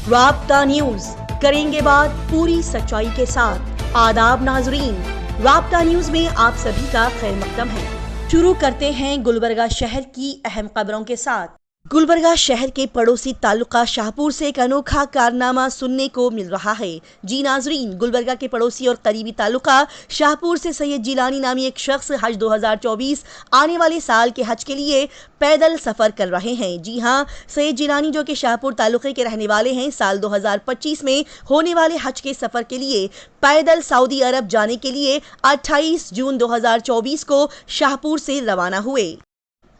राब्ता न्यूज, करेंगे बात पूरी सच्चाई के साथ। आदाब नाजरीन, राब्ता न्यूज में आप सभी का खैर मकदम है। शुरू करते हैं गुलबर्गा शहर की अहम खबरों के साथ। गुलबर्गा शहर के पड़ोसी तालुका शाहपुर से एक अनोखा कारनामा सुनने को मिल रहा है। जी नाजरीन, गुलबर्गा के पड़ोसी और करीबी तालुका शाहपुर से सैयद जिलानी नामी एक शख्स हज 2024 आने वाले साल के हज के लिए पैदल सफर कर रहे हैं। जी हां, सैयद जिलानी जो कि शाहपुर तालुके के रहने वाले हैं, साल 2025 में होने वाले हज के सफर के लिए पैदल सऊदी अरब जाने के लिए 28 जून 2024 को शाहपुर से रवाना हुए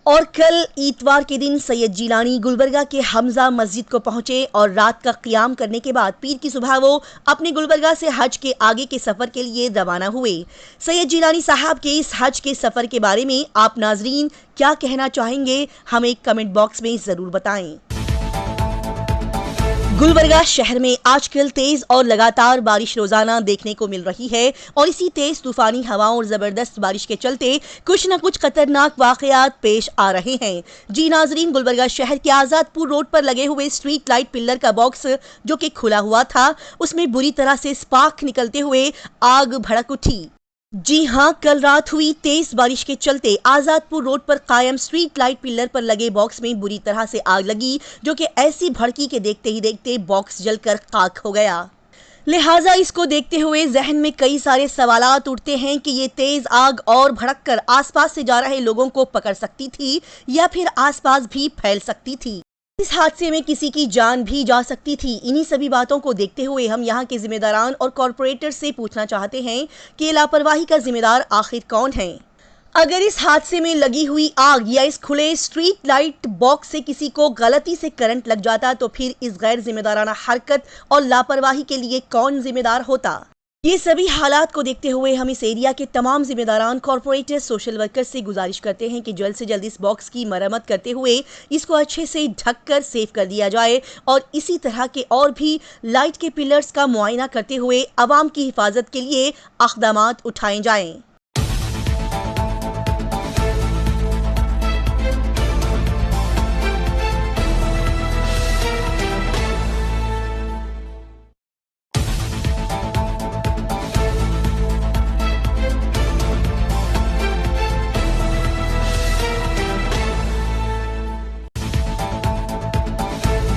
और कल इतवार के दिन सैयद जिलानी गुलबर्गा के हमजा मस्जिद को पहुंचे और रात का क़ियाम करने के बाद पीर की सुबह वो अपने गुलबर्गा से हज के आगे के सफ़र के लिए रवाना हुए। सैयद जिलानी साहब के इस हज के सफ़र के बारे में आप नाजरीन क्या कहना चाहेंगे, हमें कमेंट बॉक्स में ज़रूर बताएं। गुलबर्गा शहर में आजकल तेज और लगातार बारिश रोजाना देखने को मिल रही है और इसी तेज तूफानी हवाओं और जबरदस्त बारिश के चलते कुछ न कुछ खतरनाक वाकयात पेश आ रहे हैं। जी नाजरीन, गुलबर्गा शहर के आजादपुर रोड पर लगे हुए स्ट्रीट लाइट पिल्लर का बॉक्स जो कि खुला हुआ था, उसमें बुरी तरह से स्पार्क निकलते हुए आग भड़क उठी। जी हां, कल रात हुई तेज बारिश के चलते आजादपुर रोड पर कायम स्ट्रीट लाइट पिल्लर पर लगे बॉक्स में बुरी तरह से आग लगी, जो कि ऐसी भड़की के देखते ही देखते बॉक्स जलकर खाक हो गया। लिहाजा इसको देखते हुए जहन में कई सारे सवालात उठते हैं कि ये तेज आग और भड़ककर आसपास से जा रहे लोगों को पकड़ सकती थी या फिर आसपास भी फैल सकती थी। इस हादसे में किसी की जान भी जा सकती थी। इन्हीं सभी बातों को देखते हुए हम यहाँ के जिम्मेदारान और कॉरपोरेटर से पूछना चाहते हैं कि लापरवाही का जिम्मेदार आखिर कौन है। अगर इस हादसे में लगी हुई आग या इस खुले स्ट्रीट लाइट बॉक्स से किसी को गलती से करंट लग जाता तो फिर इस गैर जिम्मेदाराना हरकत और लापरवाही के लिए कौन जिम्मेदार होता। ये सभी हालात को देखते हुए हम इस एरिया के तमाम जिम्मेदारान, कॉरपोरेटर, सोशल वर्कर से गुजारिश करते हैं कि जल्द से जल्द इस बॉक्स की मरम्मत करते हुए इसको अच्छे से ढककर सेव कर दिया जाए और इसी तरह के और भी लाइट के पिलर्स का मुआयना करते हुए आवाम की हिफाजत के लिए अक़दामात उठाए जाएं।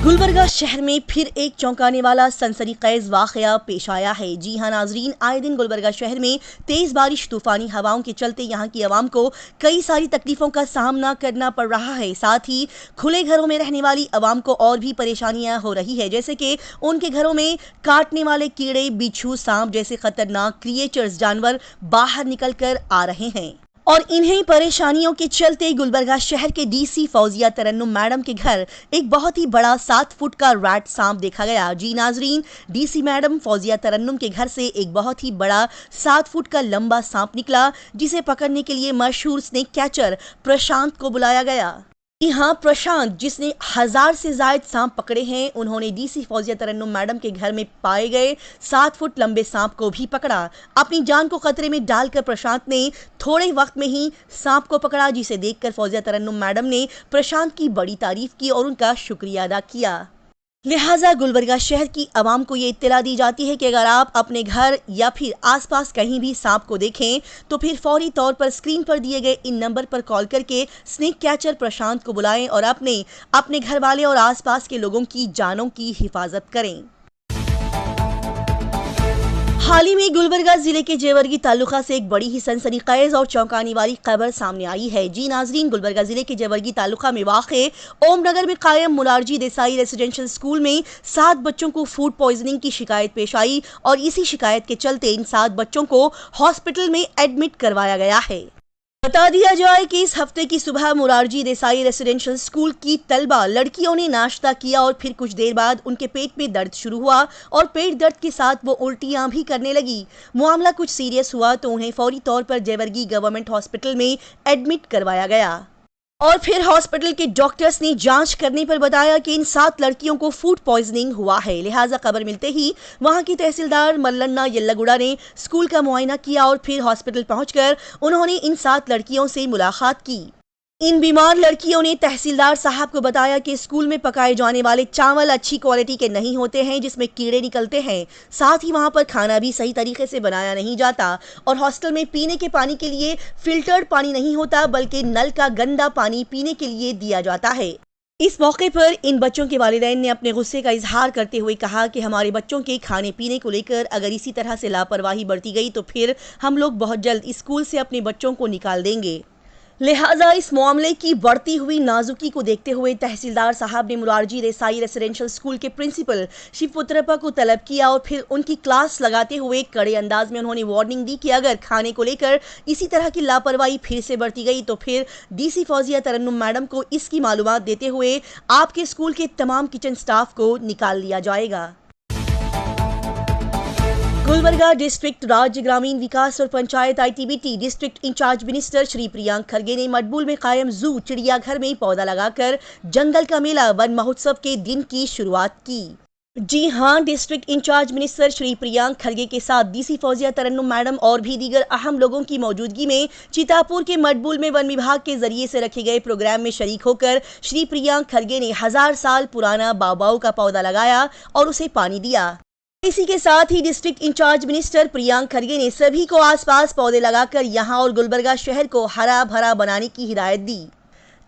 गुलबर्गा शहर में फिर एक चौंकाने वाला सनसनीखेज वाकया पेश आया है। जी हां नाजरीन, आए दिन गुलबर्गा शहर में तेज बारिश, तूफानी हवाओं के चलते यहां की आवाम को कई सारी तकलीफों का सामना करना पड़ रहा है। साथ ही खुले घरों में रहने वाली आवाम को और भी परेशानियां हो रही है, जैसे कि उनके घरों में काटने वाले कीड़े, बिच्छू, सांप जैसे खतरनाक क्रिएचर्स, जानवर बाहर निकल कर आ रहे हैं और इन्हीं परेशानियों के चलते गुलबर्गा शहर के डीसी फौजिया तरन्नुम मैडम के घर एक बहुत ही बड़ा 7 फुट का रैट सांप देखा गया। जी नाजरीन, डीसी मैडम फौजिया तरन्नुम के घर से एक बहुत ही बड़ा 7 फुट का लंबा सांप निकला, जिसे पकड़ने के लिए मशहूर स्नेक कैचर प्रशांत को बुलाया गया। हाँ, प्रशांत, जिसने 1000 से ज्यादा सांप पकड़े हैं, उन्होंने डीसी फौजिया तरन्नुम मैडम के घर में पाए गए 7 फुट लंबे सांप को भी पकड़ा। अपनी जान को खतरे में डालकर प्रशांत ने थोड़े वक्त में ही सांप को पकड़ा, जिसे देखकर फौजिया तरन्नुम मैडम ने प्रशांत की बड़ी तारीफ की और उनका शुक्रिया अदा किया। लिहाजा गुलबर्गा शहर की आवाम को ये इत्तला दी जाती है कि अगर आप अपने घर या फिर आसपास कहीं भी सांप को देखें तो फिर फौरी तौर पर स्क्रीन पर दिए गए इन नंबर पर कॉल करके स्नेक कैचर प्रशांत को बुलाएं और अपने घर वाले और आसपास के लोगों की जानों की हिफाजत करें। हाल ही में गुलबर्गा जिले के जेवर्गी तालुका से एक बड़ी ही सनसनीखेज और चौंकाने वाली खबर सामने आई है। जी नाजरीन, गुलबर्गा जिले के जेवर्गी तालुका में वाक़े ओमनगर में कायम मुरारजी देसाई रेजिडेंशियल स्कूल में 7 बच्चों को फूड पॉइजनिंग की शिकायत पेश आई और इसी शिकायत के चलते इन 7 बच्चों को हॉस्पिटल में एडमिट करवाया गया है। बता दिया जाए कि इस हफ्ते की सुबह मुरारजी देसाई रेसिडेंशियल स्कूल की तलबा लड़कियों ने नाश्ता किया और फिर कुछ देर बाद उनके पेट में दर्द शुरू हुआ और पेट दर्द के साथ वो उल्टियां भी करने लगी। मामला कुछ सीरियस हुआ तो उन्हें फौरी तौर पर जेवर्गी गवर्नमेंट हॉस्पिटल में एडमिट करवाया गया और फिर हॉस्पिटल के डॉक्टर्स ने जांच करने पर बताया कि इन 7 लड़कियों को फूड पॉइजनिंग हुआ है। लिहाजा खबर मिलते ही वहां की तहसीलदार मल्लन्ना येल्लागुड़ा ने स्कूल का मुआयना किया और फिर हॉस्पिटल पहुंचकर उन्होंने इन 7 लड़कियों से मुलाकात की। इन बीमार लड़कियों ने तहसीलदार साहब को बताया कि स्कूल में पकाए जाने वाले चावल अच्छी क्वालिटी के नहीं होते हैं, जिसमें कीड़े निकलते हैं। साथ ही वहां पर खाना भी सही तरीके से बनाया नहीं जाता और हॉस्टल में पीने के पानी के लिए फिल्टर्ड पानी नहीं होता, बल्कि नल का गंदा पानी पीने के लिए दिया जाता है। इस मौके पर इन बच्चों के वालिदैन ने अपने गुस्से का इजहार करते हुए कहा कि हमारे बच्चों के खाने पीने को लेकर अगर इसी तरह से लापरवाही बरती गई तो फिर हम लोग बहुत जल्द स्कूल से अपने बच्चों को निकाल देंगे। लिहाजा इस मामले की बढ़ती हुई नाजुकी को देखते हुए तहसीलदार साहब ने मुरारजी देसाई रेसिडेंशियल स्कूल के प्रिंसिपल शिवपुत्रप्पा को तलब किया और फिर उनकी क्लास लगाते हुए कड़े अंदाज में उन्होंने वार्निंग दी कि अगर खाने को लेकर इसी तरह की लापरवाही फिर से बढ़ती गई तो फिर डीसी फौजिया तरन्नुम मैडम को इसकी मालूमात देते हुए आपके स्कूल के तमाम किचन स्टाफ को निकाल लिया जाएगा। गुलबर्गा डिस्ट्रिक्ट राज्य ग्रामीण विकास और panchayat ITBT district incharge minister Shri Priyank Kharge ने मटबुल में कायम जू चिड़ियाघर में पौधा लगाकर जंगल का मेला वन महोत्सव के दिन की शुरुआत की। जी हां, district incharge minister Shri Priyank Kharge के साथ डीसी फौजिया तरन्नुम मैडम और भी दीगर अहम लोगों की मौजूदगी में चितापुर के मटबुल में वन विभाग के जरिए से रखे गए प्रोग्राम में शरीक होकर श्री प्रियांक खरगे ने 1000 साल पुराना बाओबाओ का पौधा लगाया और उसे पानी दिया। इसी के साथ ही district incharge minister Priyank Kharge ने सभी को आसपास पौधे लगाकर यहां और गुलबर्गा शहर को हरा भरा बनाने की हिदायत दी।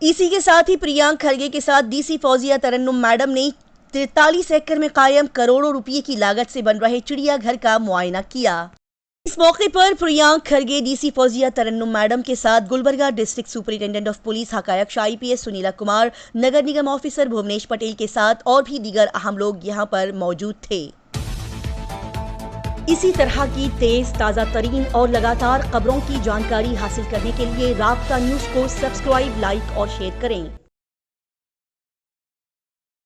इसी के साथ ही प्रियांक खरगे के साथ डीसी फौजिया तरन्नुम मैडम ने 43 एकड़ में कायम करोड़ों रुपये की लागत से बन रहे चिड़ियाघर का मुआयना किया। इस मौके पर प्रियांक खरगे, डीसी फौजिया तरन्नुम मैडम के साथ Gulbarga district superintendent of police Hakayak IPS Sunila Kumar, नगर निगम ऑफिसर भुवनेश पटेल के साथ और भी दीगर अहम लोग यहां पर मौजूद थे। इसी तरह की तेज ताज़ा तरीन और लगातार खबरों की जानकारी हासिल करने के लिए राब्ता न्यूज़ को सब्सक्राइब, लाइक और शेयर करें।